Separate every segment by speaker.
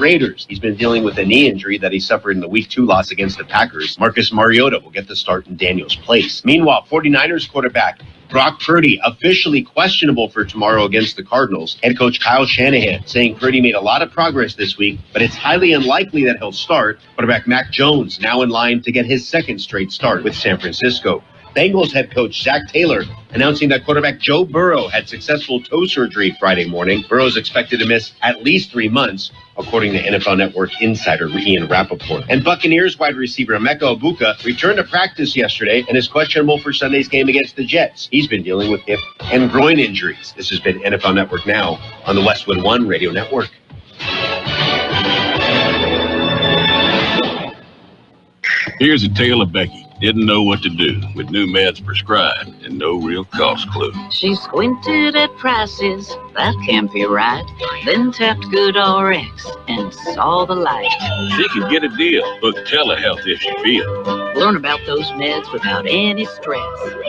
Speaker 1: Raiders. He's been dealing with a knee injury that he suffered in the Week 2 loss against the Packers. Marcus Mariota will get the start in Daniel's place. Meanwhile, 49ers quarterback Brock Purdy officially questionable for tomorrow against the Cardinals. Head coach Kyle Shanahan saying Purdy made a lot of progress this week, but it's highly unlikely that he'll start. Quarterback Mac Jones now in line to get his second straight start with San Francisco. Bengals head coach Zach Taylor announcing that quarterback Joe Burrow had successful toe surgery Friday morning. Burrow is expected to miss at least 3 months, according to NFL Network insider Ian Rappaport. And Buccaneers wide receiver Emeka Egbuka returned to practice yesterday and is questionable for Sunday's game against the Jets. He's been dealing with hip and groin injuries. This has been NFL Network Now on the Westwood One Radio Network.
Speaker 2: Here's a tale of Becky. Didn't know what to do with new meds prescribed and no real cost clue.
Speaker 3: She squinted at prices, that can't be right. Then tapped GoodRx and saw the light.
Speaker 2: She can get a deal. Book telehealth if she feels.
Speaker 3: Learn about those meds without any stress.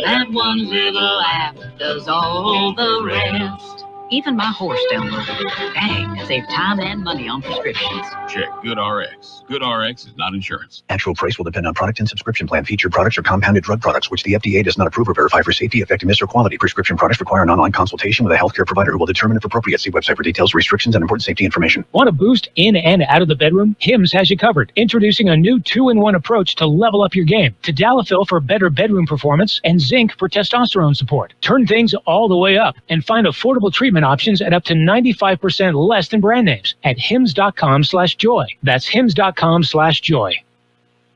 Speaker 3: That one little app does all the rest. Even my horse downloaded it. Dang, saved time and money on prescriptions.
Speaker 2: Check GoodRx. GoodRx is not insurance.
Speaker 4: Actual price will depend on product and subscription plan. Featured products are compounded drug products, which the FDA does not approve or verify for safety, effectiveness, or quality. Prescription products require an online consultation with a healthcare provider who will determine if appropriate. See website for details, restrictions, and important safety information.
Speaker 5: Want a boost in and out of the bedroom? Hims has you covered. Introducing a new 2-in-1 approach to level up your game. Tadalafil for better bedroom performance and zinc for testosterone support. Turn things all the way up and find affordable treatment options at up to 95% less than brand names at hims.com/joy. That's hims.com/joy.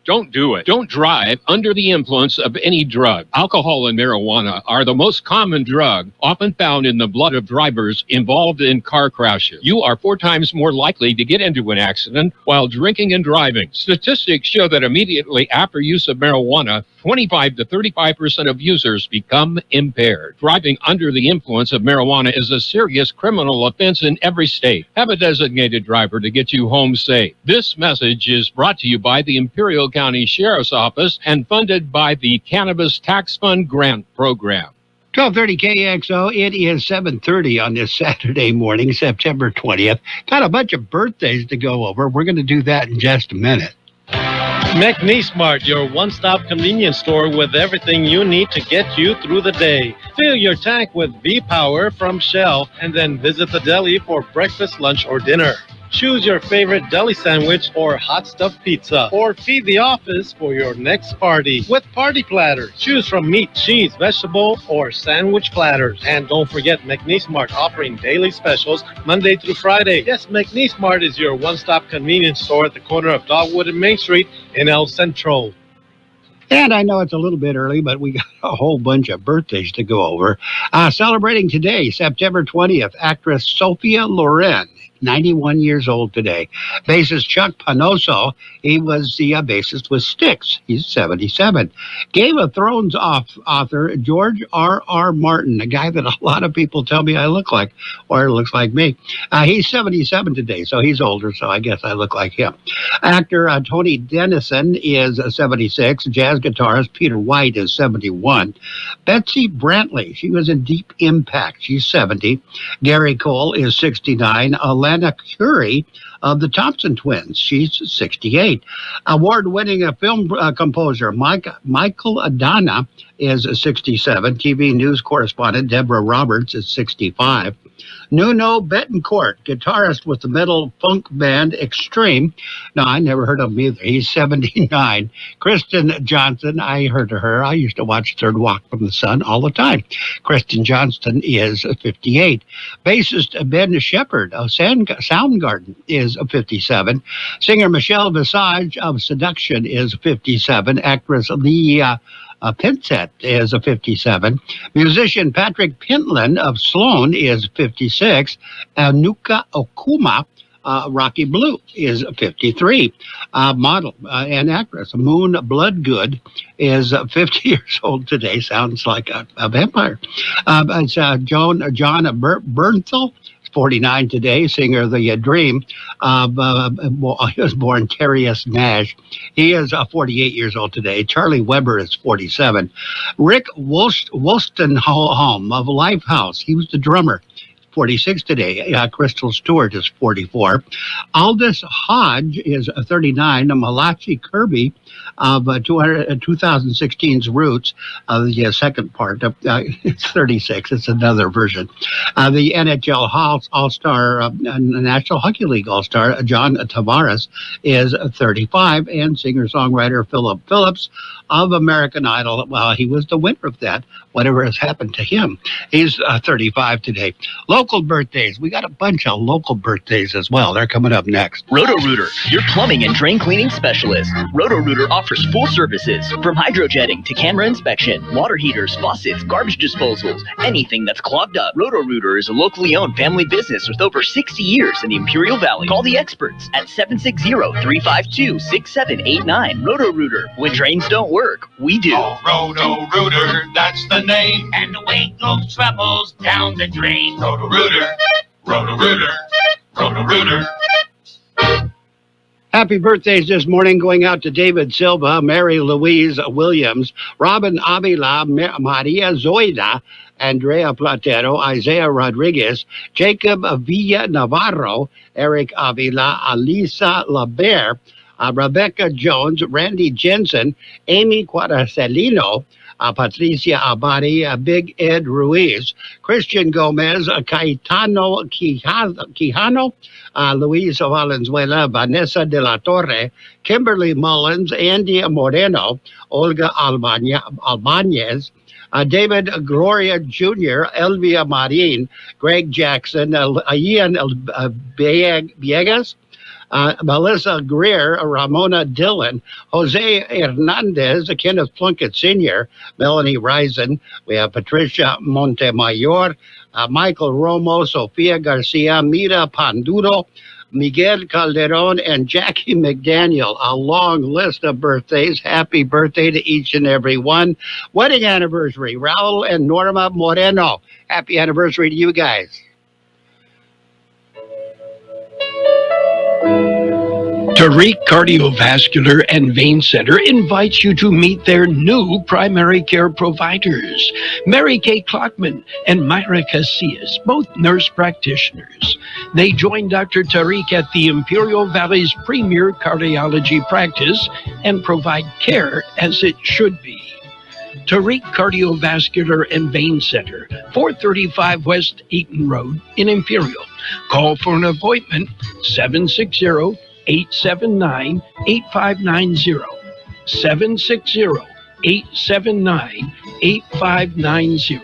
Speaker 6: Don't do it. Don't drive under the influence of any drug. Alcohol and marijuana are the most common drug often found in the blood of drivers involved in car crashes. You are 4 times more likely to get into an accident while drinking and driving. Statistics show that immediately after use of marijuana, 25 to 35% of users become impaired. Driving under the influence of marijuana is a serious criminal offense in every state. Have a designated driver to get you home safe. This message is brought to you by the Imperial County Sheriff's Office and funded by the Cannabis Tax Fund Grant Program.
Speaker 7: 12:30 KXO. It is 7:30 on this Saturday morning, September 20th. Got a bunch of birthdays to go over. We're going to do that in just a minute.
Speaker 8: McNeesmart, your one-stop convenience store with everything you need to get you through the day. Fill your tank with V-Power from Shell and then visit the deli for breakfast, lunch, or dinner. Choose your favorite deli sandwich or hot stuffed pizza, or feed the office for your next party with party platters. Choose from meat, cheese, vegetable, or sandwich platters. And don't forget McNeesmart offering daily specials Monday through Friday. Yes, McNeesmart is your one-stop convenience store at the corner of Dogwood and Main Street in El Centro.
Speaker 7: And I know it's a little bit early, but we got a whole bunch of birthdays to go over. Celebrating today, September 20th, actress Sophia Loren, 91 years old today. Bassist Chuck Panoso, he was the bassist with Styx. He's 77. Game of Thrones author George R.R. Martin, a guy that a lot of people tell me I look like, or looks like me. He's 77 today, so he's older, so I guess I look like him. Actor Tony Dennison is 76. Jazz guitarist Peter White is 71. Betsy Brantley, she was in Deep Impact. She's 70. Gary Cole is 69. Alana Curry of the Thompson Twins. She's 68. Award-winning film composer Michael Adana is 67. TV news correspondent Deborah Roberts is 65. Nuno Betancourt, guitarist with the metal funk band Extreme. No, I never heard of him either. He's 79. Kristen Johnson, I heard of her. I used to watch Third Walk from the Sun all the time. Kristen Johnston is 58. Bassist Ben Shepherd of Soundgarden is 57. Singer Michelle Visage of Seduction is 57. Actress Lee Pinsett is 57. Musician Patrick Pentland of Sloan is 56. Anuka Okuma, Rocky Blue, is 53. Model and actress Moon Bloodgood is 50 years old today. Sounds like a vampire. It's John Bernthal, 49 today, singer of the Dream. He was born Terrius Nash. He is 48 years old today. Charlie Weber is 47. Rick Wolstenholme of Lifehouse. He was the drummer. 46 today. Crystal Stewart is 44. Aldous Hodge is 39. Malachi Kirby of 2016's Roots, the second part, it's 36. It's another version. The NHL All-Star, National Hockey League All-Star, John Tavares is 35. And singer-songwriter Philip Phillips of American Idol, well, he was the winner of that, whatever has happened to him. He's 35 today. Local birthdays. We got a bunch of local birthdays as well. They're coming up next.
Speaker 9: Roto-Rooter, your plumbing and drain cleaning specialist. Roto-Rooter offers full services from hydrojetting to camera inspection, water heaters, faucets, garbage disposals, anything that's clogged up. Roto-Rooter is a locally owned family business with over 60 years in the Imperial Valley. Call the experts at 760-352-6789. Roto-Rooter. When drains don't work, we do.
Speaker 10: Oh, Roto-Rooter, that's the name. And away goes troubles down the drain. Roto-Rooter, Roto-Rooter, Roto-Rooter.
Speaker 7: Happy birthdays this morning going out to David Silva, Mary Louise Williams, Robin Avila, Maria Zoida, Andrea Platero, Isaiah Rodriguez, Jacob Villa Navarro, Eric Avila, Alisa Laber, Rebecca Jones, Randy Jensen, Amy Quaracelino, Patricia Abadi, Big Ed Ruiz, Christian Gomez, Caetano Quijano, Luis Valenzuela, Vanessa de la Torre, Kimberly Mullins, Andy Moreno, Olga Albanez, David Gloria Jr., Elvia Marin, Greg Jackson, Ian Viegas, Melissa Greer, Ramona Dillon, Jose Hernandez, Kenneth Plunkett Sr., Melanie Risen. We have Patricia Montemayor, Michael Romo, Sofia Garcia, Mira Panduro, Miguel Calderon, and Jackie McDaniel. A long list of birthdays. Happy birthday to each and every one. Wedding anniversary, Raul and Norma Moreno. Happy anniversary to you guys.
Speaker 11: Tariq Cardiovascular and Vein Center invites you to meet their new primary care providers, Mary Kay Klockman and Myra Casillas, both nurse practitioners. They join Dr. Tariq at the Imperial Valley's premier cardiology practice and provide care as it should be. Tariq Cardiovascular and Vein Center, 435 West Eaton Road in Imperial. Call for an appointment, 760-879-8590. 760-879-8590.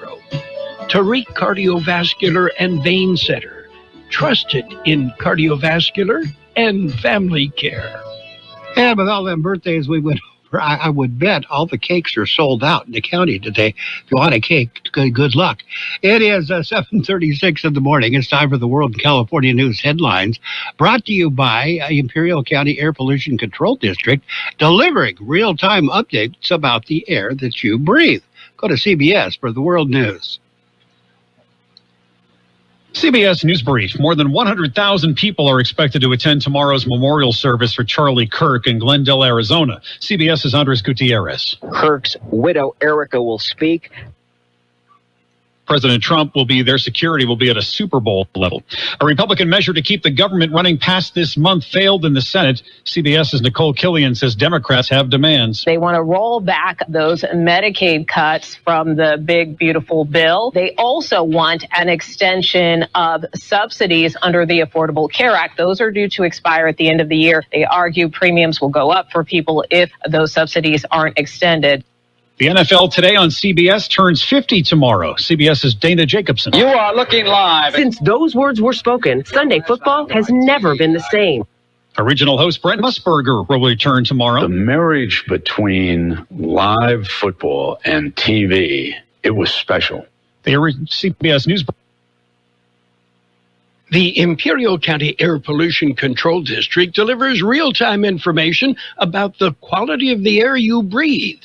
Speaker 11: Tariq Cardiovascular and Vein Center, trusted in cardiovascular and family care.
Speaker 7: And with all them birthdays we went over, I would bet all the cakes are sold out in the county today. If you want a cake, good luck. It is 7:36 in the morning. It's time for the World in California News headlines, brought to you by Imperial County Air Pollution Control District, delivering real-time updates about the air that you breathe. Go to CBS for the World News.
Speaker 12: CBS News Brief. More than 100,000 people are expected to attend tomorrow's memorial service for Charlie Kirk in Glendale, Arizona. CBS's Andres Gutierrez.
Speaker 13: Kirk's widow, Erica, will speak.
Speaker 12: President Trump will be, their security will be at a Super Bowl level. A Republican measure to keep the government running past this month failed in the Senate. CBS's Nicole Killian says Democrats have demands.
Speaker 14: They want to roll back those Medicaid cuts from the big, beautiful bill. They also want an extension of subsidies under the Affordable Care Act. Those are due to expire at the end of the year. They argue premiums will go up for people if those subsidies aren't extended.
Speaker 12: The NFL Today on CBS turns 50 tomorrow. CBS's Dana Jacobson.
Speaker 15: You are looking live.
Speaker 16: Since those words were spoken, Sunday football has never been the same.
Speaker 12: Original host Brent Musburger will return tomorrow.
Speaker 17: The marriage between live football and TV, it was special.
Speaker 12: The CBS News.
Speaker 11: The Imperial County Air Pollution Control District delivers real-time information about the quality of the air you breathe.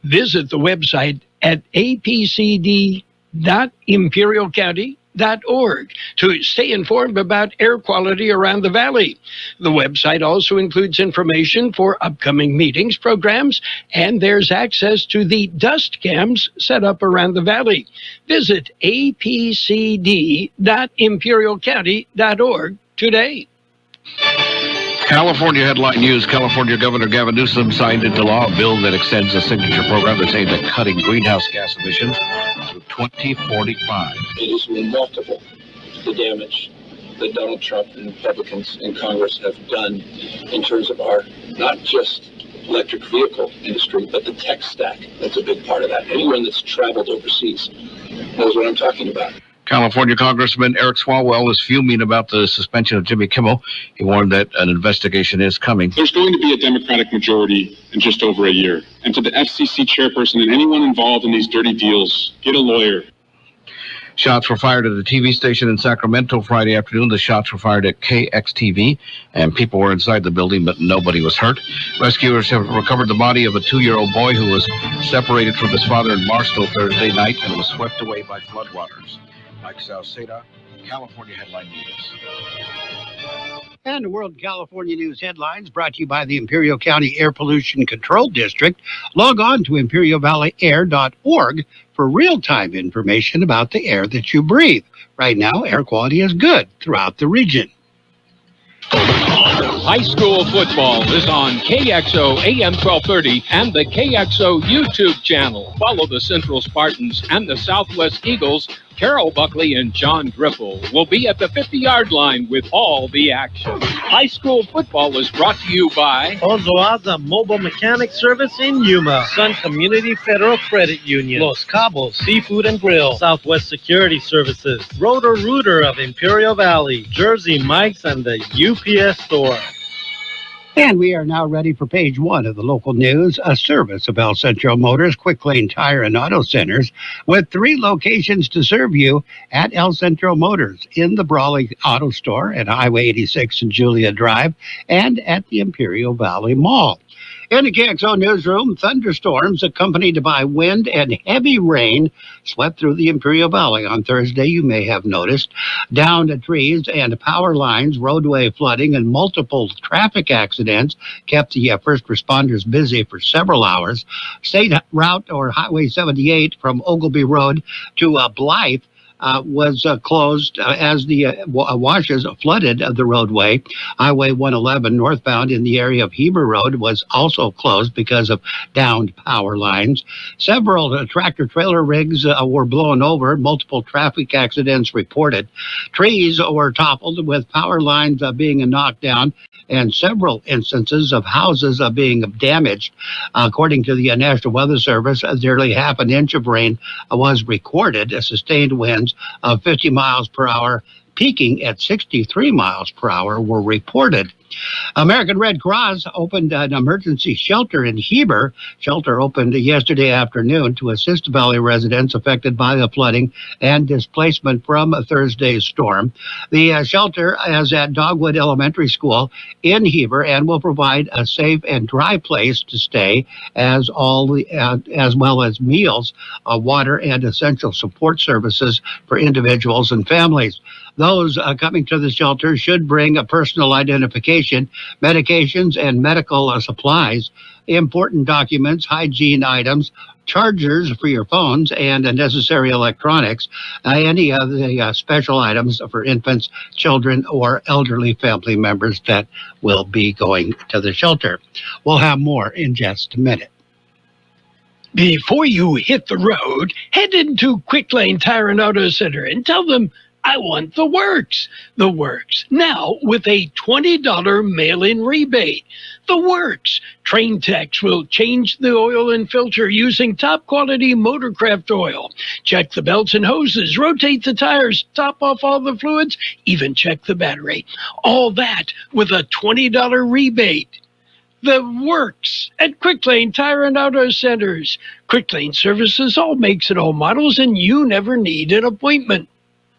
Speaker 11: Visit the website at apcd.imperialcounty.gov. to stay informed about air quality around the valley. The website also includes information for upcoming meetings, programs, and there's access to the dust cams set up around the valley. Visit apcd.imperialcounty.org today.
Speaker 15: California headline news. California Governor Gavin Newsom signed into law a bill that extends a signature program that's aimed at cutting greenhouse gas emissions through 2045.
Speaker 18: It is remarkable the damage that Donald Trump and Republicans in Congress have done in terms of our not just electric vehicle industry, but the tech stack. That's a big part of that. Anyone that's traveled overseas knows what I'm talking about.
Speaker 15: California Congressman Eric Swalwell is fuming about the suspension of Jimmy Kimmel. He warned that an investigation is coming.
Speaker 19: There's going to be a Democratic majority in just over a year. And to the FCC chairperson and anyone involved in these dirty deals, get a lawyer.
Speaker 15: Shots were fired at a TV station in Sacramento Friday afternoon. The shots were fired at KXTV, and people were inside the building, but nobody was hurt. Rescuers have recovered the body of a 2-year-old boy who was separated from his father in Barstow Thursday night and was swept away by floodwaters. Mike Salceda, California Headline News.
Speaker 7: And the World California News headlines brought to you by the Imperial County Air Pollution Control District. Log on to imperialvalleyair.org for real-time information about the air that you breathe. Right now, air quality is good throughout the region.
Speaker 6: High school football is on KXO AM 1230 and the KXO YouTube channel. Follow the Central Spartans and the Southwest Eagles. Carroll, Buckley, and John Dripple will be at the 50-yard line with all the action. High school football is brought to you by
Speaker 8: Ozoaza Mobile Mechanic Service in Yuma, Sun Community Federal Credit Union, Los Cabos Seafood and Grill, Southwest Security Services, Roto-Rooter of Imperial Valley, Jersey Mike's, and the UPS Store.
Speaker 7: And we are now ready for page 1 of the local news, a service of El Centro Motors, Quick Lane Tire and Auto Centers, with 3 locations to serve you at El Centro Motors, in the Brawley Auto Store at Highway 86 and Julia Drive, and at the Imperial Valley Mall. In the KXO newsroom, thunderstorms accompanied by wind and heavy rain swept through the Imperial Valley on Thursday, you may have noticed. Downed trees and power lines, roadway flooding, and multiple traffic accidents kept the first responders busy for several hours. State Route or Highway 78 from Ogilvy Road to Blythe was closed as the washes flooded the roadway. Highway 111 northbound in the area of Heber Road was also closed because of downed power lines. Several tractor-trailer rigs were blown over. Multiple traffic accidents reported. Trees were toppled with power lines being knocked down, and several instances of houses being damaged. According to the National Weather Service, nearly half an inch of rain was recorded. Sustained winds of 50 miles per hour, peaking at 63 miles per hour, were reported. American Red Cross opened an emergency shelter in Heber. Shelter opened yesterday afternoon to assist Valley residents affected by the flooding and displacement from Thursday's storm. The shelter is at Dogwood Elementary School in Heber and will provide a safe and dry place to stay, as well as meals, water, and essential support services for individuals and families. Those coming to the shelter should bring a personal identification, medications, and medical supplies, important documents, hygiene items, chargers for your phones, and necessary electronics, any of the special items for infants, children, or elderly family members that will be going to the shelter. We'll have more in just a minute.
Speaker 11: Before you hit the road, head into Quick Lane Tire and Auto Center and tell them, I want the works. The works. Now with a $20 mail-in rebate. The works. Train techs will change the oil and filter using top-quality Motorcraft oil. Check the belts and hoses, rotate the tires, top off all the fluids, even check the battery. All that with a $20 rebate. The works at Quick Lane Tire and Auto Centers. Quick Lane services all makes and all models, and you never need an appointment.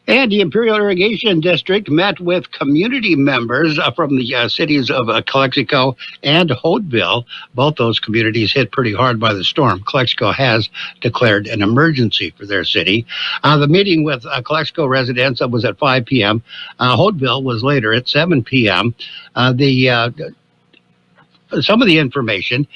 Speaker 7: And the Imperial Irrigation District met with community members from the cities of Calexico and Hauteville. Both those communities hit pretty hard by the storm. Calexico has declared an emergency for their city. The meeting with Calexico residents was at 5 p.m. Hauteville was later at 7 p.m. Some of the information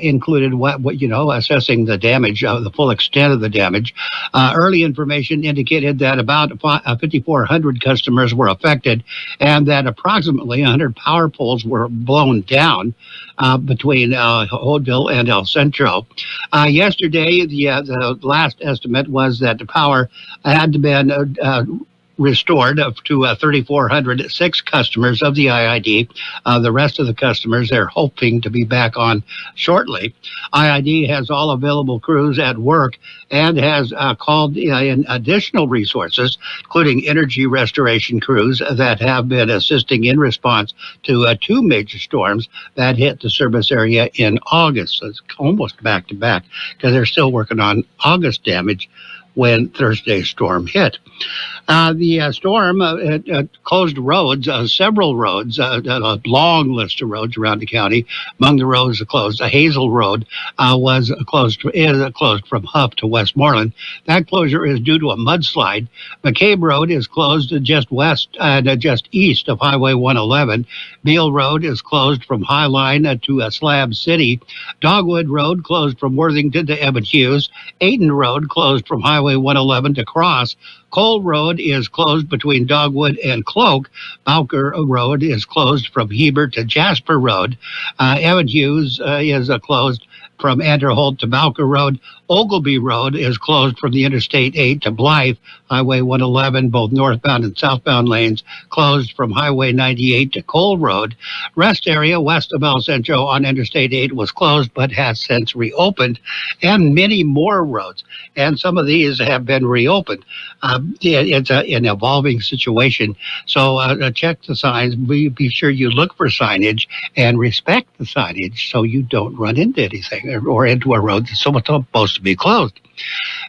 Speaker 7: included assessing the damage, the full extent of the damage. Early information indicated that about 5,400 customers were affected, and that approximately 100 power poles were blown down between Hauteville and El Centro. Yesterday, the last estimate was that the power had been restored to 3,406 customers of the IID. The rest of the customers they're hoping to be back on shortly. IID has all available crews at work and has called in additional resources, including energy restoration crews that have been assisting in response to two major storms that hit the service area in August. So it's almost back to back because they're still working on August damage when Thursday's storm hit. The storm closed roads, several roads, a long list of roads around the county. Among the roads closed, Hazel Road is closed from Huff to Westmoreland. That closure is due to a mudslide. McCabe Road is closed just just east of Highway 111. Beale Road is closed from Highline to Slab City. Dogwood Road closed from Worthington to Evan Hughes. Ayton Road closed from Highway 111 to Cross. Cole Road is closed between Dogwood and Cloak. Bowker Road is closed from Heber to Jasper Road. Evan Hughes is closed from Anderholt to Bowker Road. Ogleby Road is closed from the Interstate 8 to Blythe. Highway 111, both northbound and southbound lanes, closed from Highway 98 to Cole Road. Rest area west of El Centro on Interstate 8 was closed but has since reopened, and many more roads. And some of these have been reopened. It's an evolving situation. So check the signs. Be sure you look for signage and respect the signage so you don't run into anything or into a road that's supposed to be closed.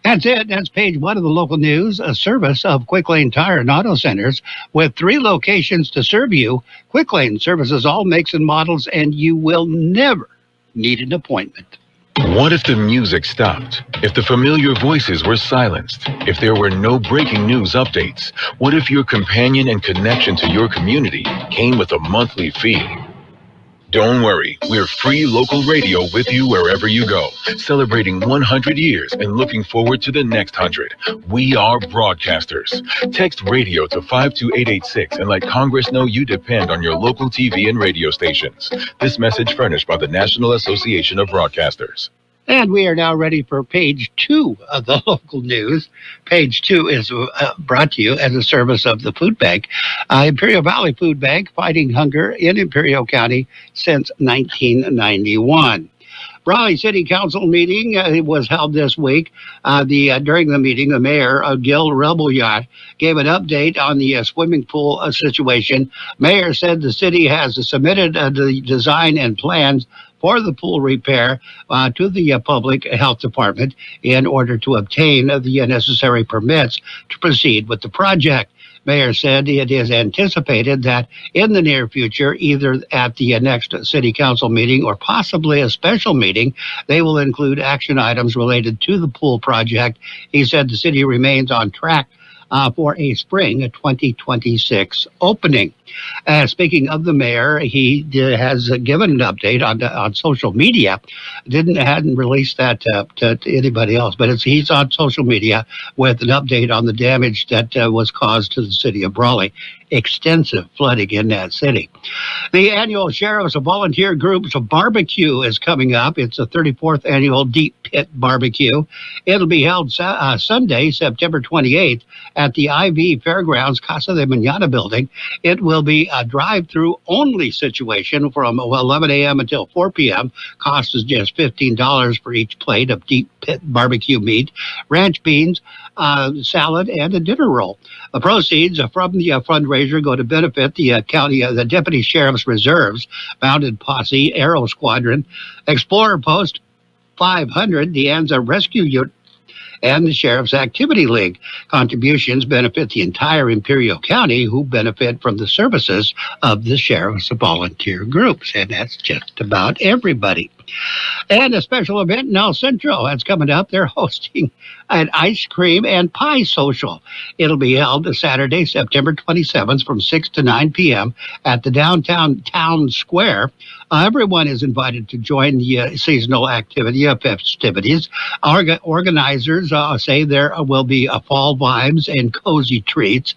Speaker 7: That's it. That's page one of the local news, a service of Quick Lane Tire and Auto Centers with 3 locations to serve you. Quick Lane services all makes and models, and you will never need an appointment.
Speaker 20: What if the music stopped? If the familiar voices were silenced? If there were no breaking news updates? What if your companion and connection to your community came with a monthly fee? Don't worry, we're free local radio with you wherever you go, celebrating 100 years and looking forward to the next 100. We are broadcasters. Text radio to 52886 and let Congress know you depend on your local TV and radio stations. This message furnished by the National Association of Broadcasters.
Speaker 7: And we are now ready for page 2 of the local news. Page 2 is brought to you as a service of the food bank. Imperial Valley Food Bank, fighting hunger in Imperial County since 1991. Raleigh City Council meeting was held this week. During the meeting, the mayor, Gale Rebellion, gave an update on the swimming pool situation. Mayor said the city has submitted the design and plans for the pool repair to the Public Health Department in order to obtain the necessary permits to proceed with the project. Mayor said it is anticipated that in the near future, either at the next city council meeting or possibly a special meeting, they will include action items related to the pool project. He said the city remains on track for a spring 2026 opening. Speaking of the mayor, he has given an update on social media. Hadn't released that to anybody else, but he's on social media with an update on the damage that was caused to the city of Raleigh. Extensive flooding in that city. The annual Sheriff's Volunteer Groups Barbecue is coming up. It's the 34th annual Deep Pit Barbecue. It'll be held Sunday, September 28th at the IV Fairgrounds Casa de Mañana building. It will be a drive-through only situation from 11 a.m. until 4 p.m. Cost is just $15 for each plate of Deep Pit Barbecue meat, ranch beans, salad, and a dinner roll. The proceeds from the fundraiser go to benefit the the Deputy Sheriff's Reserves, Mounted Posse, Aero Squadron, Explorer Post 500, the Anza Rescue Unit, and the Sheriff's Activity League. Contributions benefit the entire Imperial County, who benefit from the services of the Sheriff's volunteer groups, and that's just about everybody. And a special event in El Centro that's coming up. They're hosting an ice cream and pie social. It'll be held Saturday, September 27th from 6 to 9 p.m. at the downtown town square. Everyone is invited to join the seasonal festivities. Organizers say there will be fall vibes and cozy treats.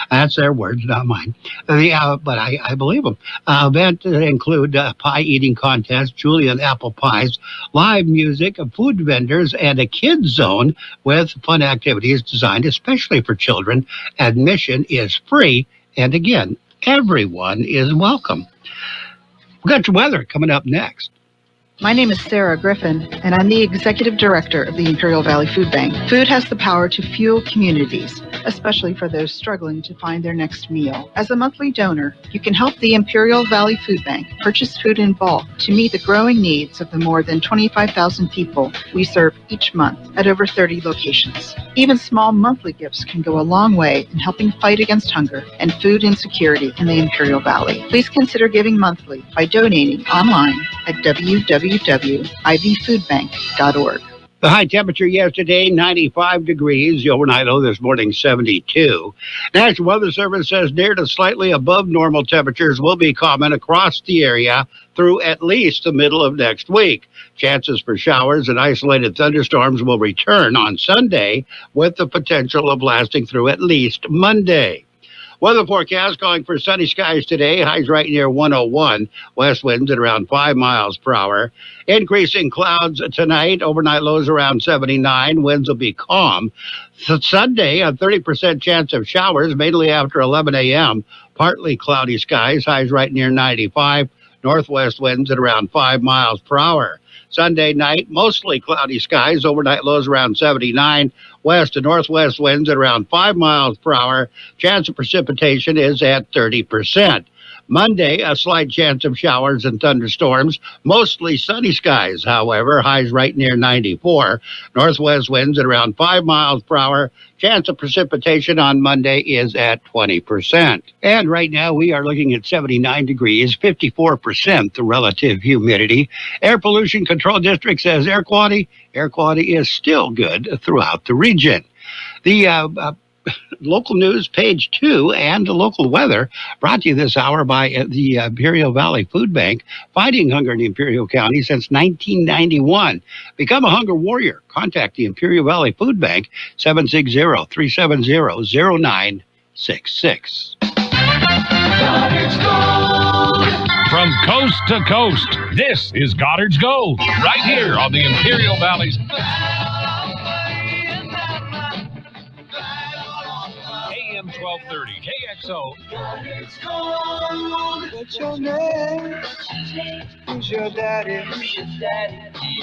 Speaker 7: That's their words, not mine. But I believe them. Event include pie eating contest, Julian apple pies, live music, food vendors, and a kids zone with fun activities designed especially for children. Admission is free, and again, everyone is welcome. We've got your weather coming up next.
Speaker 21: My name is Sarah Griffin, and I'm the Executive Director of the Imperial Valley Food Bank. Food has the power to fuel communities, especially for those struggling to find their next meal. As a monthly donor, you can help the Imperial Valley Food Bank purchase food in bulk to meet the growing needs of the more than 25,000 people we serve each month at over 30 locations. Even small monthly gifts can go a long way in helping fight against hunger and food insecurity in the Imperial Valley. Please consider giving monthly by donating online at www.ivfoodbank.org.
Speaker 7: The high temperature yesterday, 95 degrees. The overnight low this morning, 72. National Weather Service says near to slightly above normal temperatures will be common across the area through at least the middle of next week. Chances for showers and isolated thunderstorms will return on Sunday, with the potential of lasting through at least Monday. Weather forecast calling for sunny skies today. Highs right near 101. West winds at around 5 miles per hour. Increasing clouds tonight. Overnight lows around 79. Winds will be calm. Sunday, a 30% chance of showers, mainly after 11 a.m. Partly cloudy skies. Highs right near 95. Northwest winds at around 5 miles per hour. Sunday night, mostly cloudy skies. Overnight lows around 79. West to northwest winds at around 5 miles per hour. Chance of precipitation is at 30%. Monday, a slight chance of showers and thunderstorms. Mostly sunny skies, however. Highs right near 94. Northwest winds at around 5 miles per hour. Chance of precipitation on Monday is at 20%. And right now we are looking at 79 degrees, 54% the relative humidity. Air Pollution Control District says air quality is still good throughout the region. The local news, page 2, and the local weather brought to you this hour by the Imperial Valley Food Bank, fighting hunger in Imperial County since 1991. Become a hunger warrior. Contact the Imperial Valley Food Bank, 760-370-0966.
Speaker 22: From coast to coast, this is Goddard's Gold, right here on the Imperial Valley's AM 1230 KXO.
Speaker 23: What's your name? Who's your daddy?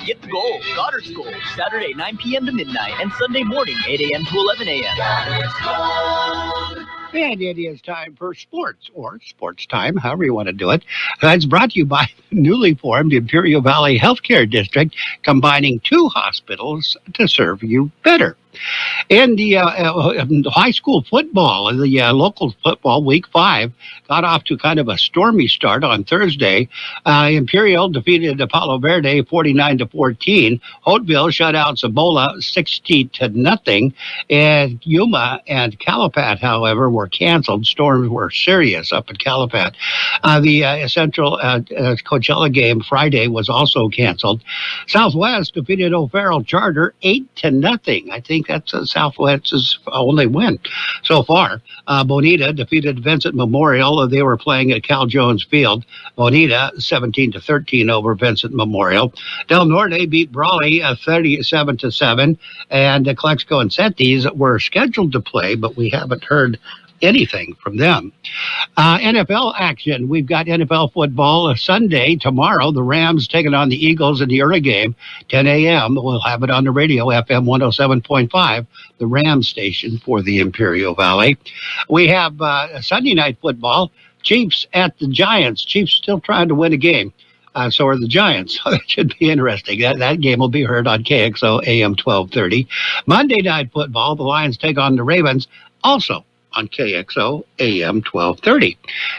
Speaker 9: Get the gold, Goddard's Gold, Saturday 9 p.m. to midnight, and Sunday morning 8 a.m. to 11 a.m.
Speaker 7: And it is time for sports, or sports time, however you want to do it. That's brought to you by the newly formed Imperial Valley Healthcare District, combining 2 hospitals to serve you better. In the high school football, the local football, Week 5, got off to kind of a stormy start on Thursday. Imperial defeated Palo Verde 49-14. Hauteville shut out Cibola 60-0. And Yuma and Calapat, however, were canceled. Storms were serious up at Calapat. The Central Coachella game Friday was also canceled. Southwest defeated O'Farrell Charter 8-0. I think that's Southwest's only win so far. Bonita defeated Vincent Memorial. They were playing at Cal Jones Field. Bonita 17-13 over Vincent Memorial. Del Norte beat Brawley 37-7. And Clexco and Cetis were scheduled to play, but we haven't heard anything from them. NFL action. We've got NFL football Sunday, tomorrow. The Rams taking on the Eagles in the early game, 10 a.m. We'll have it on the radio, FM 107.5, the Rams station for the Imperial Valley. We have Sunday night football, Chiefs at the Giants. Chiefs still trying to win a game. So are the Giants. So that should be interesting. That game will be heard on KXO AM 1230. Monday Night Football, the Lions take on the Ravens, also on KXO AM 1230.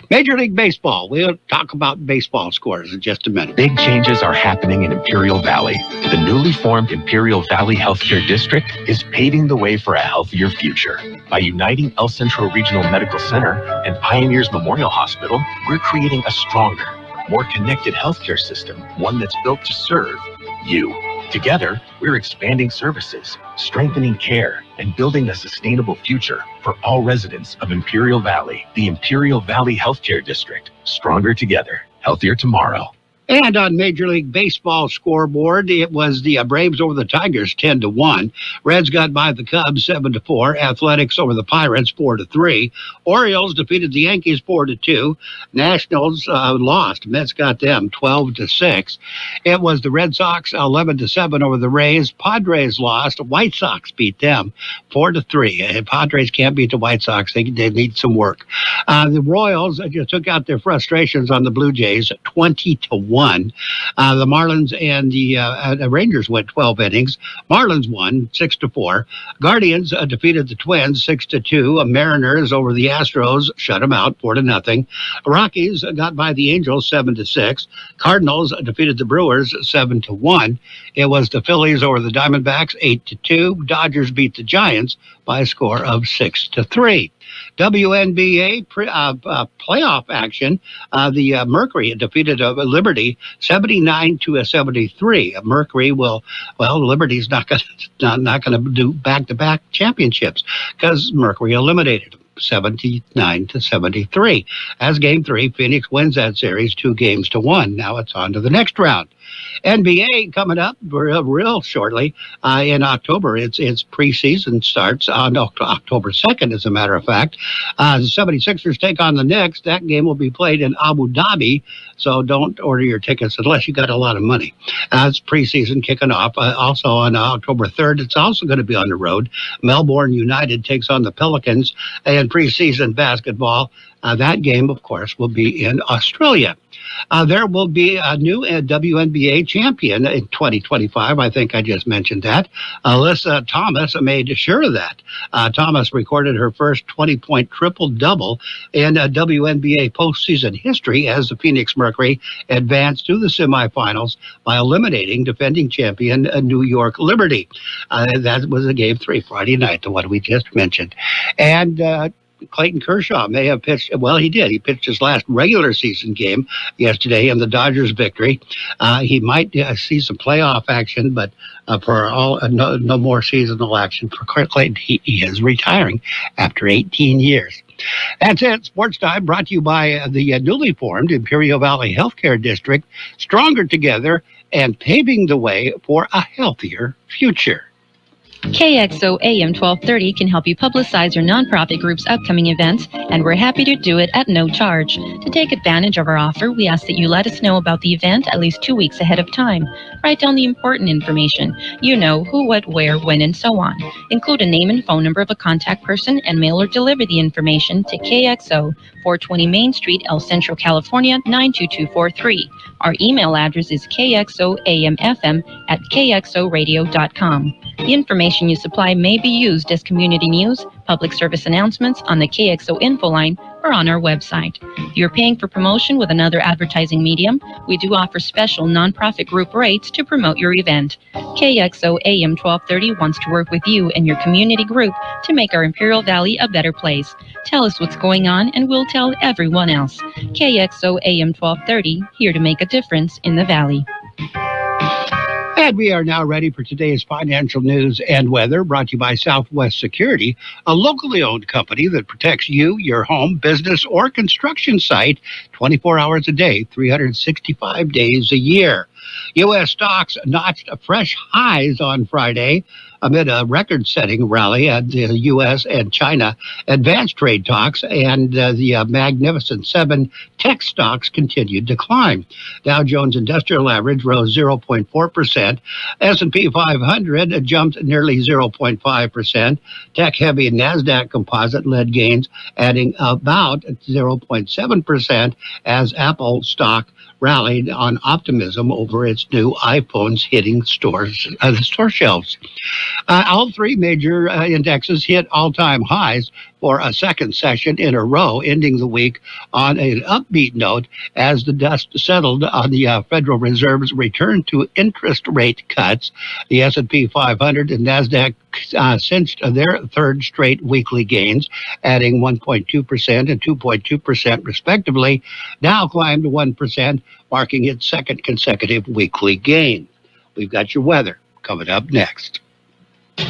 Speaker 7: Major League Baseball. We'll talk about baseball scores in just a minute.
Speaker 1: Big changes are happening in Imperial Valley. The newly formed Imperial Valley Healthcare District is paving the way for a healthier future. By uniting El Centro Regional Medical Center and Pioneers Memorial Hospital, we're creating a stronger, more connected healthcare system, one that's built to serve you. Together, we're expanding services, strengthening care, and building a sustainable future for all residents of Imperial Valley. The Imperial Valley Healthcare District. Stronger together, healthier tomorrow.
Speaker 7: And on Major League Baseball scoreboard, it was the Braves over the Tigers 10-1. Reds got by the Cubs 7-4. Athletics over the Pirates 4-3. Orioles defeated the Yankees 4-2. Nationals lost. Mets got them 12-6. It was the Red Sox 11-7 over the Rays. Padres lost. White Sox beat them 4-3. And Padres can't beat the White Sox. They need some work. The Royals just took out their frustrations on the Blue Jays 20-1. The Marlins and the Rangers went 12 innings. Marlins won 6-4. Guardians defeated the Twins 6-2. Mariners over the Astros shut them out 4-0. Rockies got by the Angels 7-6. Cardinals defeated the Brewers 7-1. It was the Phillies over the Diamondbacks 8-2. Dodgers beat the Giants by a score of 6-3. WNBA playoff action. The Mercury defeated Liberty 79-73. Mercury Liberty's not going to do back-to-back championships because Mercury eliminated them 79-73. As Game 3, Phoenix wins that series 2-1. Now it's on to the next round. NBA coming up real shortly in October. Its preseason starts on October 2nd, as a matter of fact. The 76ers take on the Knicks. That game will be played in Abu Dhabi, so don't order your tickets unless you got a lot of money. It's preseason kicking off. Also on October 3rd, it's also going to be on the road. Melbourne United takes on the Pelicans in preseason basketball. That game, of course, will be in Australia. There will be a new WNBA champion in 2025. I think I just mentioned that. Alyssa Thomas made sure of that. Thomas recorded her first 20-point triple-double in WNBA postseason history as the Phoenix Mercury advanced to the semifinals by eliminating defending champion New York Liberty. That was a Game 3 Friday night, the one we just mentioned. And Clayton Kershaw may have pitched. Well, he did. He pitched his last regular season game yesterday in the Dodgers' victory. He might see some playoff action, but for no more seasonal action for Clayton. He is retiring after 18 years. That's it. Sports Time brought to you by the newly formed Imperial Valley Healthcare District, stronger together and paving the way for a healthier future.
Speaker 2: KXO AM 1230 can help you publicize your nonprofit group's upcoming events, and we're happy to do it at no charge. To take advantage of our offer, we ask that you let us know about the event at least 2 weeks ahead of time. Write down the important information. You know, who, what, where, when, and so on. Include a name and phone number of a contact person and mail or deliver the information to KXO, 420 Main Street, El Centro, California, 92243. Our email address is kxoamfm@kxoradio.com. The information you supply may be used as community news, public service announcements on the KXO info line, or on our website. If you're paying for promotion with another advertising medium, we do offer special nonprofit group rates to promote your event. KXO AM 1230 wants to work with you and your community group to make our Imperial Valley a better place. Tell us what's going on and we'll tell everyone else. KXO AM 1230, here to make a difference in the Valley.
Speaker 7: And we are now ready for today's financial news and weather, brought to you by Southwest Security, a locally owned company that protects you, your home, business, or construction site 24 hours a day, 365 days a year. U.S. stocks notched fresh highs on Friday amid a record-setting rally at the U.S. and China advanced trade talks, and the Magnificent Seven tech stocks continued to climb. Dow Jones Industrial Average rose 0.4%. S&P 500 jumped nearly 0.5%. Tech-heavy NASDAQ Composite led gains, adding about 0.7% as Apple stock rallied on optimism over its new iPhones hitting the store shelves. All three major indexes hit all-time highs for a second session in a row, ending the week on an upbeat note as the dust settled on the Federal Reserve's return to interest rate cuts. The S&P 500 and NASDAQ cinched their third straight weekly gains, adding 1.2% and 2.2% respectively. Dow climbed 1%, marking its second consecutive weekly gain. We've got your weather coming up next.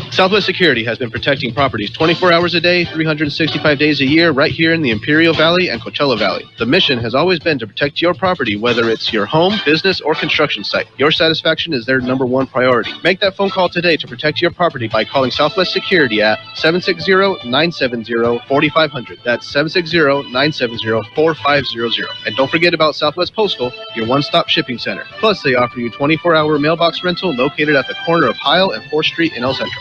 Speaker 3: Southwest Security has been protecting properties 24 hours a day, 365 days a year, right here in the Imperial Valley and Coachella Valley. The mission has always been to protect your property, whether it's your home, business, or construction site. Your satisfaction is their number one priority. Make that phone call today to protect your property by calling Southwest Security at 760-970-4500. That's 760-970-4500. And don't forget about Southwest Postal, your one-stop shipping center. Plus, they offer you 24-hour mailbox rental located at the corner of Heil and 4th Street in El Centro.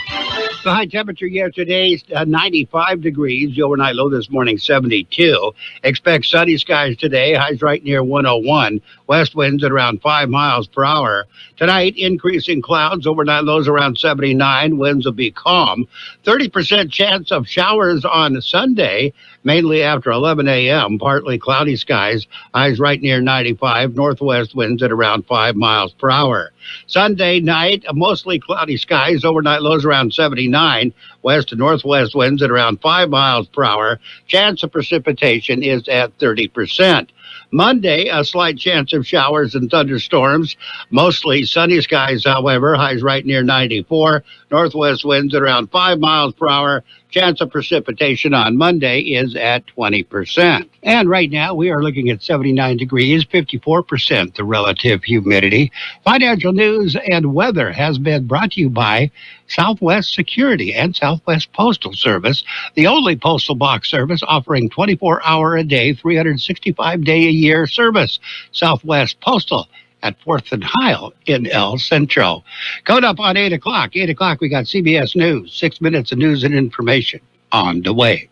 Speaker 7: The high temperature yesterday, 95 degrees. The overnight low this morning, 72. Expect sunny skies today. Highs right near 101. West winds at around 5 miles per hour. Tonight, increasing clouds. Overnight lows around 79. Winds will be calm. 30% chance of showers on Sunday, mainly after 11 a.m. Partly cloudy skies. Highs right near 95. Northwest winds at around 5 miles per hour. Sunday night, mostly cloudy skies. Overnight lows around 79. West to northwest winds at around 5 miles per hour. Chance of precipitation is at 30%. Monday, a slight chance of showers and thunderstorms. Mostly sunny skies, however. Highs right near 94. Northwest winds at around 5 miles per hour. Chance of precipitation on Monday is at 20%. And right now, we are looking at 79 degrees, 54% the relative humidity. Financial news and weather has been brought to you by Southwest Security and Southwest Postal Service, the only postal box service offering 24-hour-a-day, 365-day-a-year service. Southwest Postal at 4th and Heil in El Centro. Coming up on 8 o'clock. 8 o'clock, we got CBS News. 6 minutes of news and information on the way.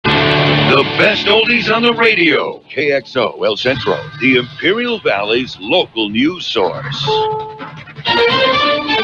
Speaker 4: The best oldies on the radio. KXO El Centro, the Imperial Valley's local news source.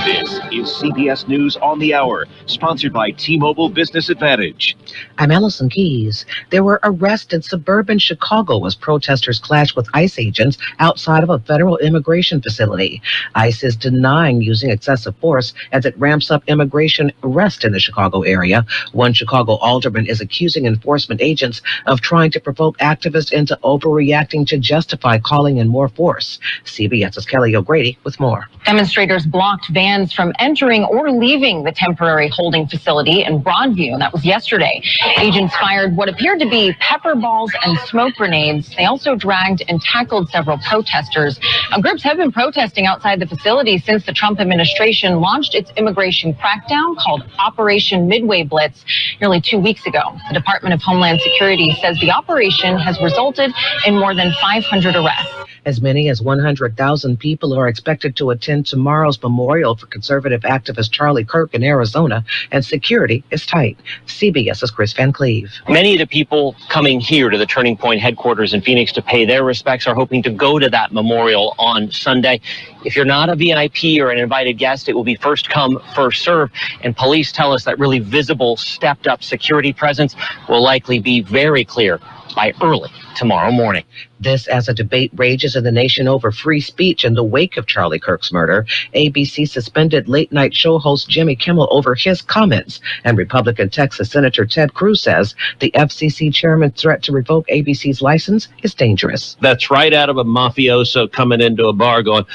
Speaker 5: This is CBS News on the Hour, sponsored by T-Mobile Business Advantage.
Speaker 24: I'm Allison Keys. There were arrests in suburban Chicago as protesters clashed with ICE agents outside of a federal immigration facility. ICE is denying using excessive force as it ramps up immigration arrests in the Chicago area. One Chicago alderman is accusing enforcement agents of trying to provoke activists into overreacting to justify calling in more force. CBS's Kelly O'Grady with more.
Speaker 25: Demonstrators blocked vans from entering or leaving the temporary holding facility in Broadview. That was yesterday. Agents fired what appeared to be pepper balls and smoke grenades. They also dragged and tackled several protesters. Groups have been protesting outside the facility since the Trump administration launched its immigration crackdown called Operation Midway Blitz nearly 2 weeks ago. The Department of Homeland Security says the operation has resulted in more than 500 arrests.
Speaker 24: As many as 100,000 people are expected to attend tomorrow's memorial for conservative activist Charlie Kirk in Arizona, and security is tight. CBS's Chris Van Cleve.
Speaker 26: Many of the people coming here to the Turning Point headquarters in Phoenix to pay their respects are hoping to go to that memorial on Sunday. If you're not a VIP or an invited guest, it will be first come, first serve. And police tell us that really visible, stepped up security presence will likely be very clear by early tomorrow morning.
Speaker 24: This as a debate rages in the nation over free speech in the wake of Charlie Kirk's murder. ABC suspended late-night show host Jimmy Kimmel over his comments, and Republican Texas Senator Ted Cruz says the FCC chairman's threat to revoke ABC's license is dangerous.
Speaker 27: That's right out of a mafioso coming into a bar going,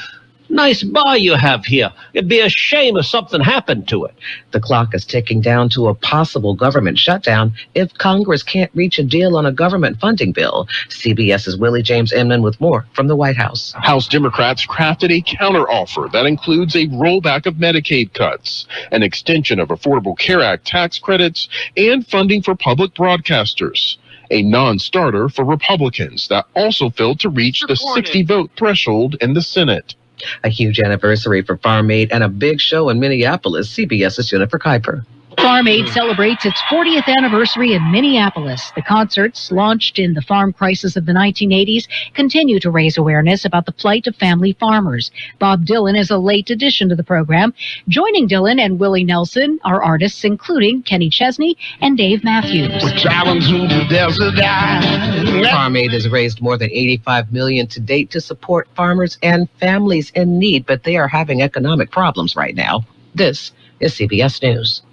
Speaker 27: "Nice bar you have here. It'd be a shame if something happened to it."
Speaker 24: The clock is ticking down to a possible government shutdown if Congress can't reach a deal on a government funding bill. CBS's Willie James Inman with more from the White House.
Speaker 28: House Democrats crafted a counteroffer that includes a rollback of Medicaid cuts, an extension of Affordable Care Act tax credits, and funding for public broadcasters. A non-starter for Republicans that also failed to reach the 60-vote threshold in the Senate.
Speaker 24: A huge anniversary for Farm Aid and a big show in Minneapolis. CBS's Jennifer Kuiper.
Speaker 10: Farm Aid celebrates its 40th anniversary in Minneapolis. The concerts, launched in the farm crisis of the 1980s, continue to raise awareness about the plight of family farmers. Bob Dylan is a late addition to the program. Joining Dylan and Willie Nelson are artists including Kenny Chesney and Dave Matthews.
Speaker 24: Farm Aid has raised more than $85 million to date to support farmers and families in need, but they are having economic problems right now. This is CBS News.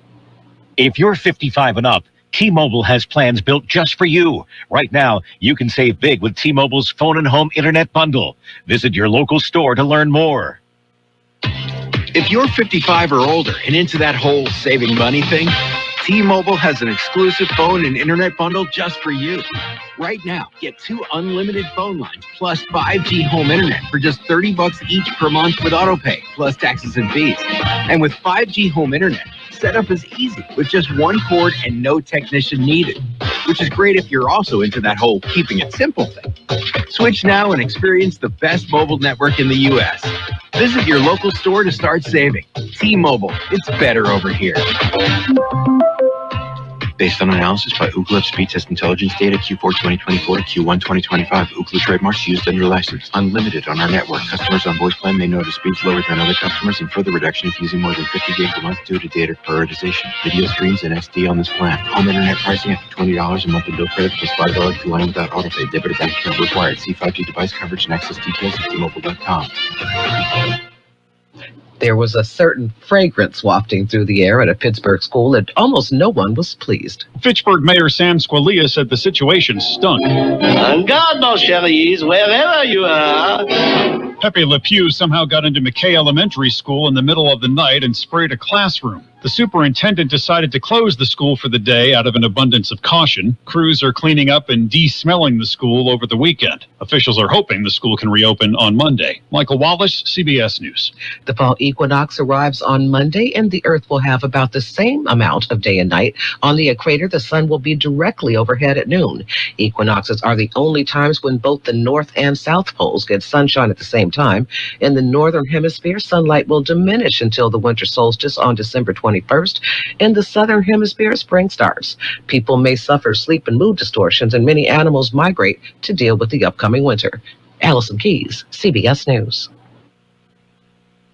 Speaker 12: If you're 55 and up, T-Mobile has plans built just for you. Right now, you can save big with T-Mobile's phone and home internet bundle. Visit your local store to learn more.
Speaker 13: If you're 55 or older and into that whole saving money thing, T-Mobile has an exclusive phone and internet bundle just for you. Right now, get 2 unlimited phone lines plus 5G home internet for just $30 each per month with autopay, plus taxes and fees. And with 5G home internet, setup is easy with just 1 cord and no technician needed, which is great if you're also into that whole keeping it simple thing. Switch now and experience the best mobile network in the U.S. Visit your local store to start saving. T-Mobile, it's better over here.
Speaker 14: Based on analysis by Ookla Speed Test Intelligence data Q4 2024 to Q1 2025, Ookla trademarks used under license, unlimited on our network. Customers on voice plan may notice speeds lower than other customers and further reduction if using more than 50 gigs a month due to data prioritization. Video streams and SD on this plan. Home internet pricing after $20 a month in bill credit plus $5 per line without autopay. Debit or bank account required. See 5G device coverage and access details at T-Mobile.com.
Speaker 24: There was a certain fragrance wafting through the air at a Pittsburgh school, and almost no one was pleased.
Speaker 16: Fitchburg Mayor Sam Squalia said the situation stunk.
Speaker 17: On guard, mon chéris, wherever you are.
Speaker 16: Pepe Le Pew somehow got into McKay Elementary School in the middle of the night and sprayed a classroom. The superintendent decided to close the school for the day out of an abundance of caution. Crews are cleaning up and de-smelling the school over the weekend. Officials are hoping the school can reopen on Monday. Michael Wallace, CBS News.
Speaker 24: The fall equinox arrives on Monday, and the Earth will have about the same amount of day and night. On the equator, the sun will be directly overhead at noon. Equinoxes are the only times when both the north and south poles get sunshine at the same time. In the northern hemisphere, sunlight will diminish until the winter solstice on December 21st. In the southern hemisphere, spring starts. People may suffer sleep and mood distortions, and many animals migrate to deal with the upcoming winter. Allison Keys, CBS News.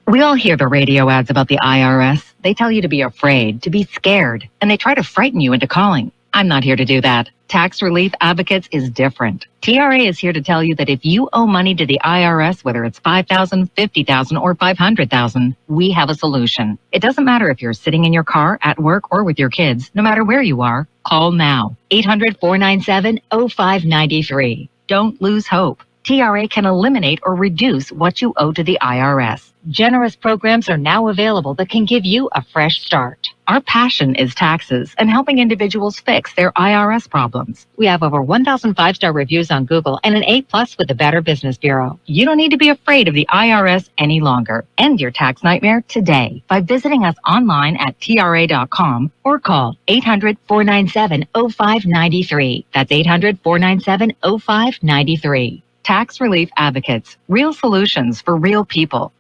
Speaker 18: We all hear the radio ads about the IRS. They tell you to be afraid, to be scared, and they try to frighten you into calling. I'm not here to do that. Tax Relief Advocates is different. TRA is here to tell you that if you owe money to the IRS, whether it's $5,000, $50,000, or $500,000, we have a solution. It doesn't matter if you're sitting in your car, at work, or with your kids. No matter where you are, call now. 800-497-0593. Don't lose hope. TRA can eliminate or reduce what you owe to the IRS. Generous programs are now available that can give you a fresh start. Our passion is taxes and helping individuals fix their IRS problems. We have over 1,000 5-star reviews on Google and an A+ with the Better Business Bureau. You don't need to be afraid of the IRS any longer. End your tax nightmare today by visiting us online at TRA.com or call 800-497-0593. That's 800-497-0593. Tax Relief Advocates. Real solutions for real people.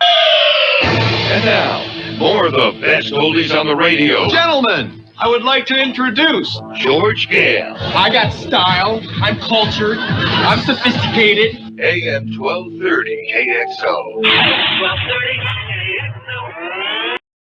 Speaker 4: And now, more of the best oldies on the radio.
Speaker 19: Gentlemen, I would like to introduce
Speaker 4: George Gale.
Speaker 19: I got style, I'm cultured, I'm sophisticated.
Speaker 4: AM 1230 KXO.